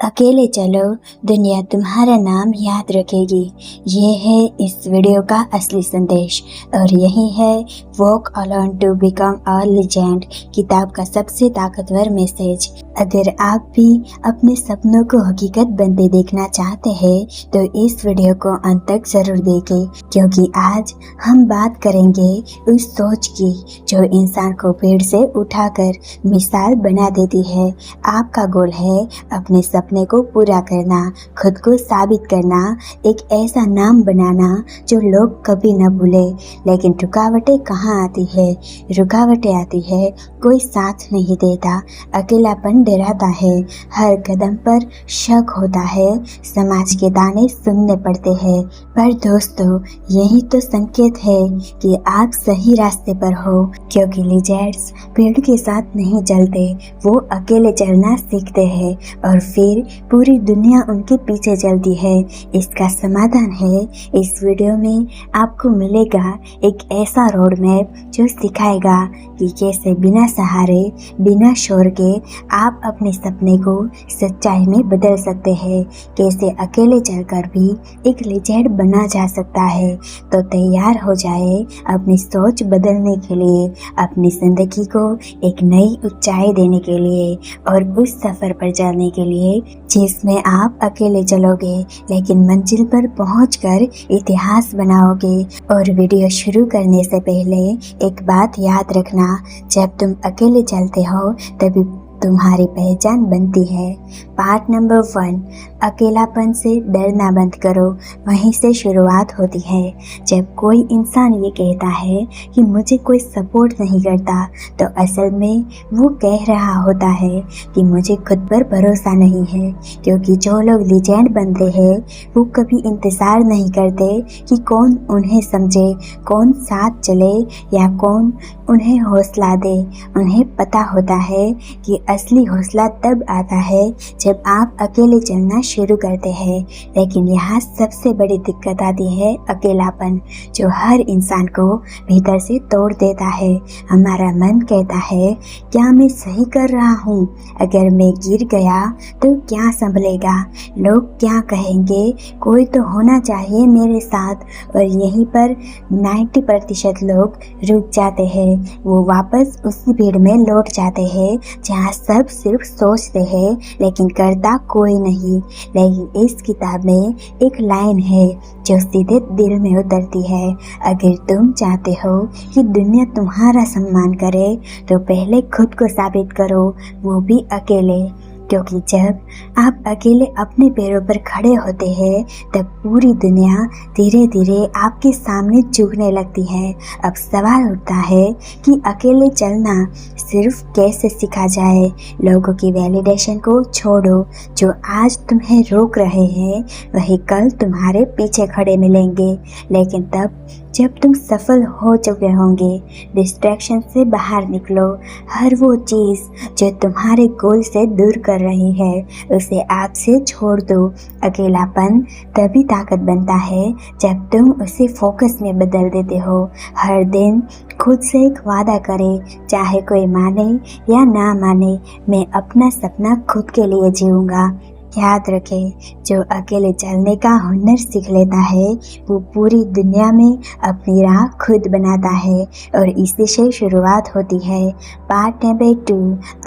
अकेले चलो, दुनिया तुम्हारा नाम याद रखेगी। ये है इस वीडियो का असली संदेश और यही है walk alone to become a legend किताब का सबसे ताकतवर मैसेज। अगर आप भी अपने सपनों को हकीकत बनते देखना चाहते हैं तो इस वीडियो को अंत तक जरूर देखें, क्योंकि आज हम बात करेंगे उस सोच की जो इंसान को पेड़ से उठाकर मिसाल बना देती है। आपका गोल है अपने सपने को पूरा करना, खुद को साबित करना, एक ऐसा नाम बनाना जो लोग कभी न भूले। लेकिन रुकावटें कहाँ आती है? रुकावटें आती है कोई साथ नहीं देता, अकेलापन डराता है, हर कदम पर शक होता है, समाज के ताने सुनने पड़ते हैं। पर दोस्तों, यही तो संकेत है कि आप सही रास्ते पर हो, क्योंकि लीजेंड्स पेड़ के साथ नहीं चलते, वो अकेले चलना सीखते हैं और फिर पूरी दुनिया उनके पीछे चलती है। इसका समाधान है इस वीडियो में। आपको मिलेगा एक ऐसा रोड मैप जो सिखाएगा कि कैसे बिना सहारे, बिना शोर के आप अपने सपने को सच्चाई में बदल सकते हैं, कैसे अकेले चलकर भी एक लेजेंड बना जा सकता है। तो तैयार हो जाए अपनी सोच बदलने के लिए, अपनी जिंदगी को एक नई ऊंचाई देने के लिए और उस सफर पर जाने के लिए जिसमें आप अकेले चलोगे लेकिन मंजिल पर पहुंचकर इतिहास बनाओगे। और वीडियो शुरू करने से पहले एक बात याद रखना, जब तुम अकेले चलते हो तभी तुम्हारी पहचान बनती है। पार्ट नंबर 1, अकेलापन से डरना बंद करो, वहीं से शुरुआत होती है। जब कोई इंसान ये कहता है कि मुझे कोई सपोर्ट नहीं करता, तो असल में वो कह रहा होता है कि मुझे खुद पर भरोसा नहीं है। क्योंकि जो लोग लीजेंड बनते हैं वो कभी इंतज़ार नहीं करते कि कौन उन्हें समझे, कौन साथ चले या कौन उन्हें हौसला दे। उन्हें पता होता है कि असली हौसला तब आता है जब आप अकेले चलना शुरू करते हैं। लेकिन यहाँ सबसे बड़ी दिक्कत आती है अकेलापन, जो हर इंसान को भीतर से तोड़ देता है। हमारा मन कहता है, क्या मैं सही कर रहा हूँ? अगर मैं गिर गया तो क्या संभलेगा? लोग क्या कहेंगे? कोई तो होना चाहिए मेरे साथ। और यहीं पर 90% लोग रुक जाते हैं। वो वापस उसी भीड़ में लौट जाते हैं जहाँ सब सिर्फ सोचते हैं लेकिन करता कोई नहीं। लेकिन इस किताब में एक लाइन है जो सीधे दिल में उतरती है। अगर तुम चाहते हो कि दुनिया तुम्हारा सम्मान करे तो पहले खुद को साबित करो, वो भी अकेले। क्योंकि जब आप अकेले अपने पैरों पर खड़े होते हैं तब पूरी दुनिया धीरे धीरे आपके सामने झुकने लगती है। अब सवाल उठता है कि अकेले चलना सिर्फ कैसे सीखा जाए? लोगों की वैलिडेशन को छोड़ो। जो आज तुम्हें रोक रहे हैं वही कल तुम्हारे पीछे खड़े मिलेंगे, लेकिन तब जब तुम सफल हो चुके होंगे। डिस्ट्रैक्शन से बाहर निकलो। हर वो चीज़ जो तुम्हारे गोल से दूर कर रही है उसे आज से छोड़ दो। अकेलापन तभी ताकत बनता है जब तुम उसे फोकस में बदल देते हो। हर दिन खुद से एक वादा करें, चाहे कोई माने या ना माने, मैं अपना सपना खुद के लिए जीऊँगा। याद रखें, जो अकेले चलने का हुनर सीख लेता है वो पूरी दुनिया में अपनी राह खुद बनाता है। और इसी से शुरुआत होती है। पार्ट नंबर 2,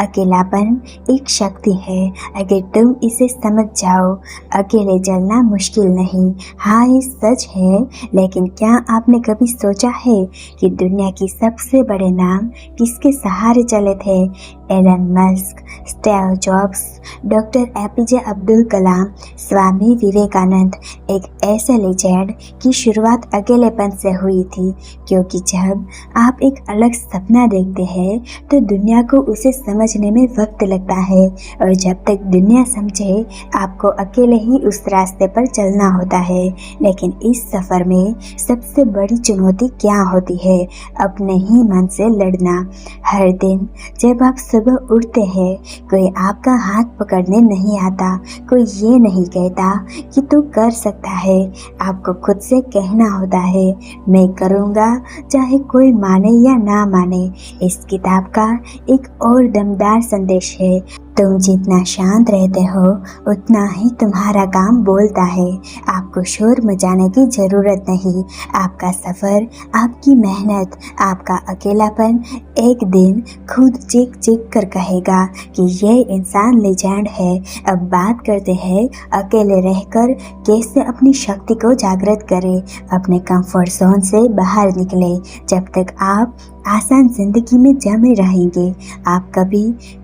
अकेलापन एक शक्ति है। अगर तुम इसे समझ जाओ, अकेले चलना मुश्किल नहीं। हाँ, ये सच है, लेकिन क्या आपने कभी सोचा है कि दुनिया की सबसे बड़े नाम किसके सहारे चले थे? Elon Musk, Steve Jobs, doctor APJ Abdul Kalam, Swami Vivekananda. एक ऐसे लेजेंड की शुरुआत अकेलेपन से हुई थी। क्योंकि जब आप एक अलग सपना देखते हैं तो दुनिया को उसे समझने में वक्त लगता है, और जब तक दुनिया समझे आपको अकेले ही उस रास्ते पर चलना होता है। लेकिन इस सफ़र में सबसे बड़ी चुनौती क्या होती है? अपने ही मन से लड़ना। हर दिन जब आप सुबह उठते हैं, कोई आपका हाथ पकड़ने नहीं आता, कोई ये नहीं कहता कि तू कर सकता है। आपको खुद से कहना होता है, मैं करूँगा, चाहे कोई माने या ना माने। इस किताब का एक और दमदार संदेश है, तुम जितना शांत रहते हो उतना ही तुम्हारा काम बोलता है। आपको शोर मचाने की ज़रूरत नहीं। आपका सफ़र, आपकी मेहनत, आपका अकेलापन एक दिन खुद चीख चीख कर कहेगा कि ये इंसान लेजेंड है। अब बात करते हैं अकेले रहकर कैसे अपनी शक्ति को जागृत करें, अपने कंफर्ट जोन से बाहर निकले। जब तक आप आसान जिंदगी में जमे रहेंगे, आप कभी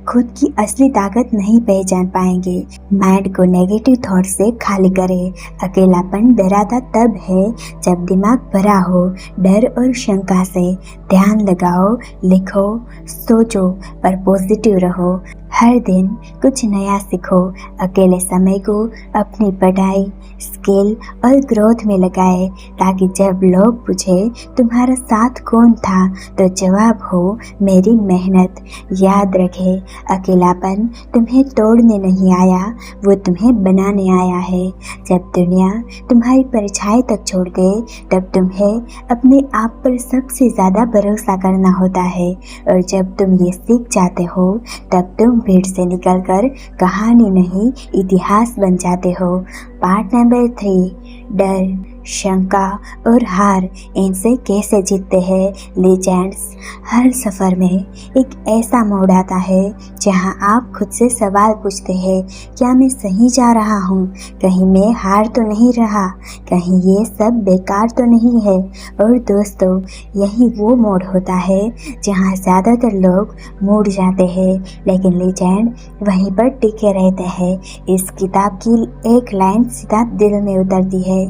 खुद की असली ताकत नहीं पहचान पाएंगे। माइंड को नेगेटिव थॉट से खाली करें। अकेलापन डराता तब है जब दिमाग भरा हो डर और शंका से। ध्यान लगाओ, लिखो, सोचो पर पॉजिटिव रहो। हर दिन कुछ नया सीखो। अकेले समय को अपनी पढ़ाई, स्किल और ग्रोथ में लगाए ताकि जब लोग पूछे तुम्हारा साथ कौन था तो जवाब हो मेरी मेहनत। याद रखे, अकेलापन तुम्हें तोड़ने नहीं आया, वो तुम्हें बनाने आया है। जब दुनिया तुम्हारी परछाई तक छोड़ दे तब तुम्हें अपने आप पर सबसे ज़्यादा भरोसा करना होता है। और जब तुम ये सीख जाते हो तब तुम भीड़ से निकलकर कहानी नहीं इतिहास बन जाते हो। पार्ट नंबर 3, डर, शंका और हार, इनसे कैसे जीतते हैं लीजेंड्स। हर सफ़र में एक ऐसा मोड़ आता है जहां आप खुद से सवाल पूछते हैं, क्या मैं सही जा रहा हूं? कहीं मैं हार तो नहीं रहा? कहीं ये सब बेकार तो नहीं है? और दोस्तों, यही वो मोड़ होता है जहां ज़्यादातर लोग मुड़ जाते हैं लेकिन लीजेंड वहीं पर टिके रहते हैं। इस किताब की एक लाइन सीधा दिल में उतरती है,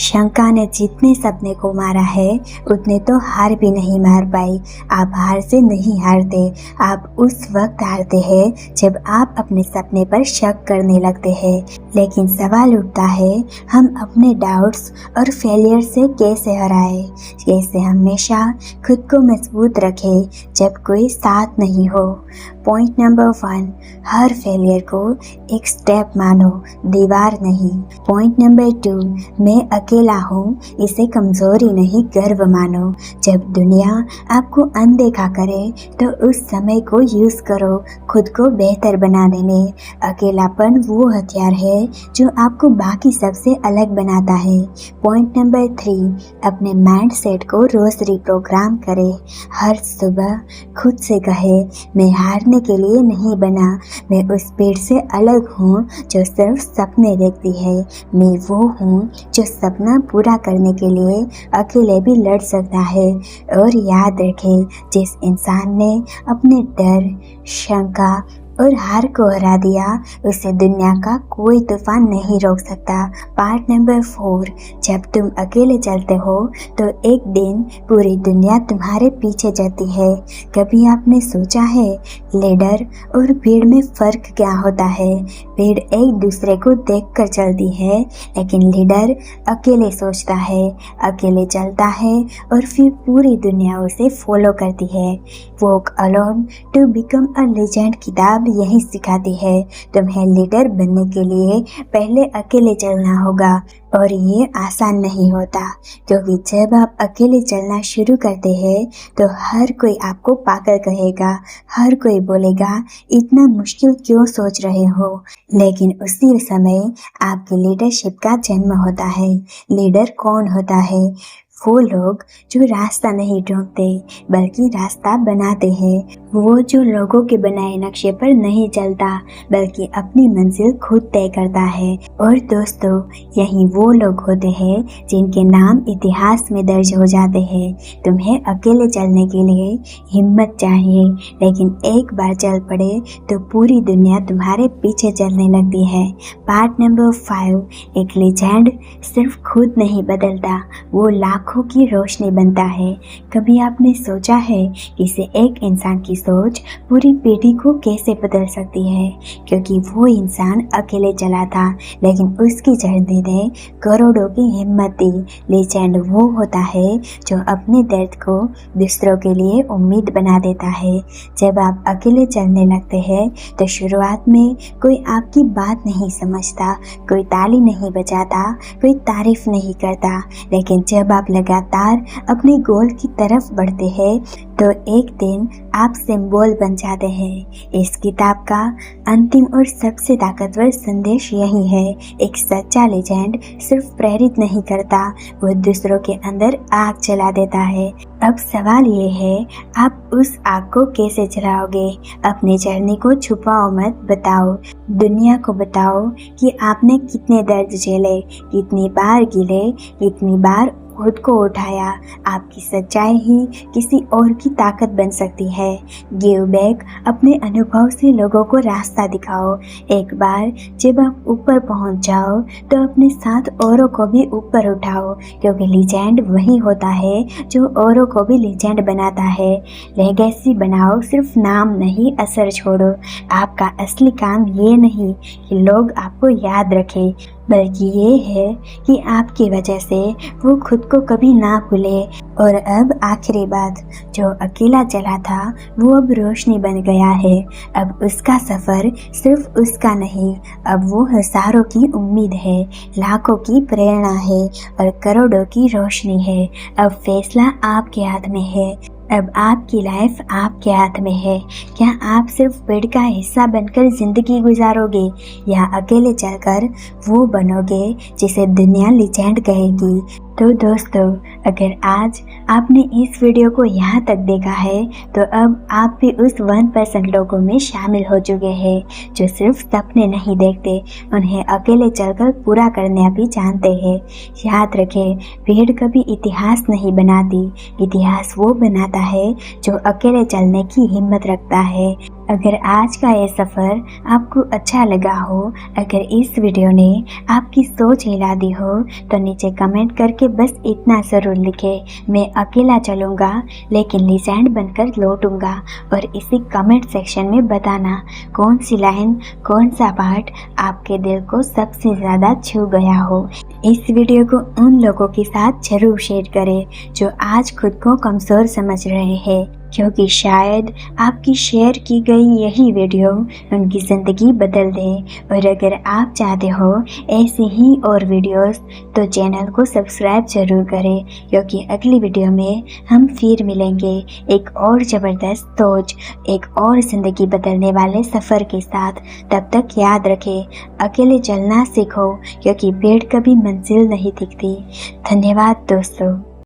शंका ने जितने सपने को मारा है उतने तो हार भी नहीं मार पाई। आप हार से नहीं हारते, आप उस वक्त हारते हैं जब आप अपने सपने पर शक करने लगते हैं। लेकिन सवाल उठता है, हम अपने डाउट्स और फेलियर से कैसे हराए? कैसे हमेशा खुद को मजबूत रखें जब कोई साथ नहीं हो? पॉइंट नंबर 1, हर फेलियर को एक स्टेप मानो, दीवार नहीं। पॉइंट नंबर 2, मैं अकेला हूँ, इसे कमज़ोरी नहीं गर्व मानो। जब दुनिया आपको अनदेखा करे तो उस समय को यूज़ करो खुद को बेहतर बनाने में। अकेलापन वो हथियार है जो आपको बाकी सबसे अलग बनाता है। पॉइंट नंबर 3, अपने माइंड सेट को रोज़ रिप्रोग्राम करें। हर सुबह खुद से कहे, मैं हारने के लिए नहीं बना, मैं उस भीड़ से अलग हूँ जो सिर्फ सपने देखती है। मैं वो हूँ जो सपना पूरा करने के लिए अकेले भी लड़ सकता है। और याद रखें, जिस इंसान ने अपने डर, शंका और हार को हरा दिया उसे दुनिया का कोई तूफान नहीं रोक सकता। पार्ट नंबर 4, जब तुम अकेले चलते हो तो एक दिन पूरी दुनिया तुम्हारे पीछे जाती है। कभी आपने सोचा है लीडर और भीड़ में फ़र्क क्या होता है? भीड़ एक दूसरे को देखकर चलती है लेकिन लीडर अकेले सोचता है, अकेले चलता है और फिर पूरी दुनिया उसे फॉलो करती है। Walk alone to become a legend किताब यही सिखाती है, तुम्हें लीडर बनने के लिए पहले अकेले चलना होगा। और ये आसान नहीं होता क्योंकि जब आप अकेले चलना शुरू करते हैं तो हर कोई आपको पागल कहेगा, हर कोई बोलेगा इतना मुश्किल क्यों सोच रहे हो। लेकिन उसी समय आपकी लीडरशिप का जन्म होता है। लीडर कौन होता है? वो लोग जो रास्ता नहीं ढूंढते बल्कि रास्ता बनाते हैं। वो जो लोगों के बनाए नक्शे पर नहीं चलता बल्कि अपनी मंजिल खुद तय करता है। और दोस्तों, यही वो लोग होते हैं जिनके नाम इतिहास में दर्ज हो जाते हैं। तुम्हें अकेले चलने के लिए हिम्मत चाहिए, लेकिन एक बार चल पड़े तो पूरी दुनिया तुम्हारे पीछे चलने लगती है। पार्ट नंबर 5, एक लीजेंड सिर्फ खुद नहीं बदलता, वो लाखों की रोशनी बनता है। कभी आपने सोचा है कि से एक इंसान की सोच पूरी पीढ़ी को कैसे बदल सकती है? क्योंकि वो इंसान अकेले चला था लेकिन उसकी जर्नी ने करोड़ों की हिम्मत दी। लीजेंड वो होता है जो अपने दर्द को दूसरों के लिए उम्मीद बना देता है। जब आप अकेले चलने लगते हैं तो शुरुआत में कोई आपकी बात नहीं समझता, कोई ताली नहीं बजाता, कोई तारीफ नहीं करता, लेकिन जब आप लगातार अपने गोल की तरफ बढ़ते हैं तो एक दिन आप सिंबल बन जाते हैं। इस किताब का अंतिम और सबसे ताकतवर संदेश यही है, एक सच्चा लेजेंड सिर्फ प्रेरित नहीं करता, वो दूसरों के अंदर आग जला देता है। अब सवाल ये है, आप उस आग को कैसे जलाओगे? अपनी जर्नी को छुपाओ मत, बताओ, दुनिया को बताओ कि आपने कितने दर्द झेले, कितनी बार गिरे, कितनी बार खुद को उठाया। आपकी सच्चाई ही किसी और की ताकत बन सकती है। गिव बैक, अपने अनुभव से लोगों को रास्ता दिखाओ। एक बार जब आप ऊपर पहुंच जाओ तो अपने साथ औरों को भी ऊपर उठाओ, क्योंकि लीजेंड वही होता है जो औरों को भी लीजेंड बनाता है। लेगेसी बनाओ, सिर्फ नाम नहीं, असर छोड़ो। आपका असली काम ये नहीं कि लोग आपको याद रखें, बल्कि ये है कि आपकी वजह से वो खुद को कभी ना भूले। और अब आखिरी बात, जो अकेला चला था वो अब रोशनी बन गया है। अब उसका सफ़र सिर्फ उसका नहीं, अब वो हज़ारों की उम्मीद है, लाखों की प्रेरणा है और करोड़ों की रोशनी है। अब फैसला आपके हाथ में है। अब आपकी लाइफ आपके हाथ में है। क्या आप सिर्फ पेड़ का हिस्सा बनकर जिंदगी गुजारोगे या अकेले चलकर वो बनोगे जिसे दुनिया लीजेंड कहेगी? तो दोस्तों, अगर आज आपने इस वीडियो को यहाँ तक देखा है तो अब आप भी उस 1% लोगों में शामिल हो चुके हैं जो सिर्फ सपने नहीं देखते, उन्हें अकेले चलकर पूरा करना भी जानते हैं। याद रखें, भीड़ कभी इतिहास नहीं बनाती, इतिहास वो बनाता है जो अकेले चलने की हिम्मत रखता है। अगर आज का ये सफ़र आपको अच्छा लगा हो, अगर इस वीडियो ने आपकी सोच हिला दी हो, तो नीचे कमेंट करके बस इतना ज़रूर लिखें, मैं अकेला चलूँगा लेकिन लीजेंड बनकर लौटूंगा। और इसी कमेंट सेक्शन में बताना कौन सी लाइन, कौन सा पार्ट आपके दिल को सबसे ज़्यादा छू गया हो। इस वीडियो को उन लोगों के साथ जरूर शेयर करें जो आज खुद को कमज़ोर समझ रहे हैं, क्योंकि शायद आपकी शेयर की गई यही वीडियो उनकी ज़िंदगी बदल दे। और अगर आप चाहते हो ऐसी ही और वीडियोस, तो चैनल को सब्सक्राइब जरूर करें, क्योंकि अगली वीडियो में हम फिर मिलेंगे एक और ज़बरदस्त सोच, एक और ज़िंदगी बदलने वाले सफ़र के साथ। तब तक याद रखें, अकेले चलना सीखो, क्योंकि भीड़ कभी मंजिल नहीं दिखती। धन्यवाद दोस्तों।